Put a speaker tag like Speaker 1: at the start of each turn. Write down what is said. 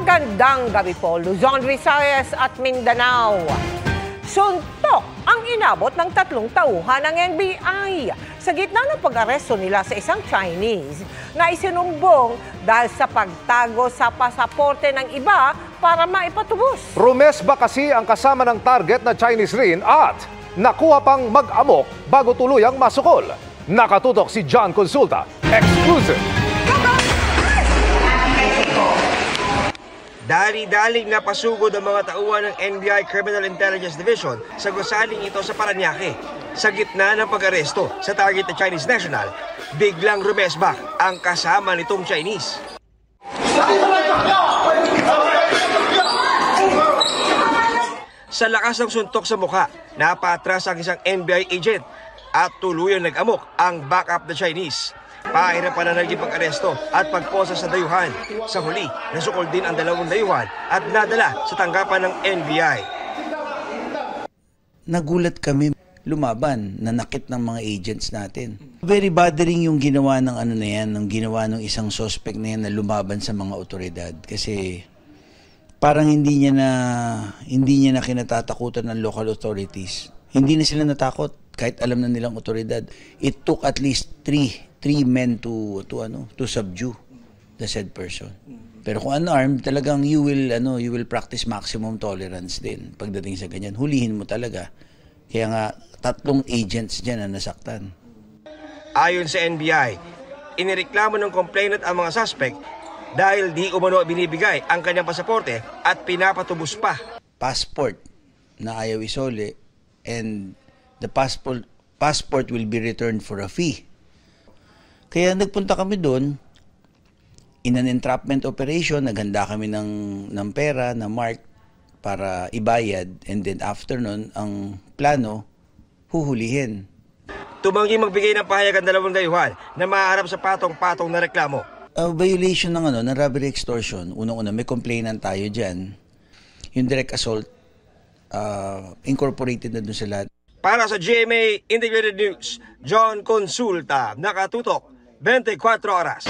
Speaker 1: Magandang gabi po, Luzon, Visayas at Mindanao. Suntok ang inabot ng 3 tauhan ng NBI sa gitna ng pag-aresto nila sa isang Chinese na isinumbong dahil sa pagtago sa pasaporte ng iba para maipatubos.
Speaker 2: Rumesba kasi ang kasama ng target na Chinese rin at nakuha pang mag-amok bago tuluyang masukol. Nakatutok si John Consulta. Exclusive!
Speaker 3: Dali-daling napasugod ang mga tauhan ng NBI Criminal Intelligence Division sa gusaling ito sa Parañaque. Sa gitna ng pag-aresto sa target na Chinese national, biglang rumesbak ang kasama nitong Chinese. Sa lakas ng suntok sa mukha, napatras ang isang NBI agent at tuluyang nag-amok ang backup na Chinese. Pahirapan na naging pag-aresto at pagposa sa dayuhan. Sa huli, nasukol din ang 2 dayuhan at nadala sa tanggapan ng NBI.
Speaker 4: Nagulat kami, lumaban, nanakit ng mga agents natin. Very bothering yung ginawa ng ng ginawa ng isang suspect na yan na lumaban sa mga otoridad. Kasi parang hindi niya na kinatatakutan ng local authorities. Hindi na sila natakot kahit alam na nilang otoridad. It took at least three men to subdue the said person. Pero kung unarmed, talagang you will practice maximum tolerance din pagdating sa ganyan. Hulihin mo talaga. Kaya nga 3 agents diyan na nasaktan.
Speaker 3: Ayon sa NBI, inireklamo ng complainant ang mga suspect dahil di umano binibigay ang kanyang pasaporte at pinapatubos pa.
Speaker 4: Passport na ayaw isole, and the passport will be returned for a fee. Kaya nagpunta kami doon, in an entrapment operation, naghanda kami ng pera, na mark, para ibayad, and then after nun, ang plano, huhulihin.
Speaker 3: Tumanggi magbigay ng pahayag ang 2 dayuhan na maaharap sa patong-patong na reklamo.
Speaker 4: Violation ng robbery extortion, unang-una, may complainant tayo dyan. Yung direct assault, incorporated na doon sa lahat.
Speaker 3: Para sa GMA Integrated News, John Consulta, nakatutok 24 oras.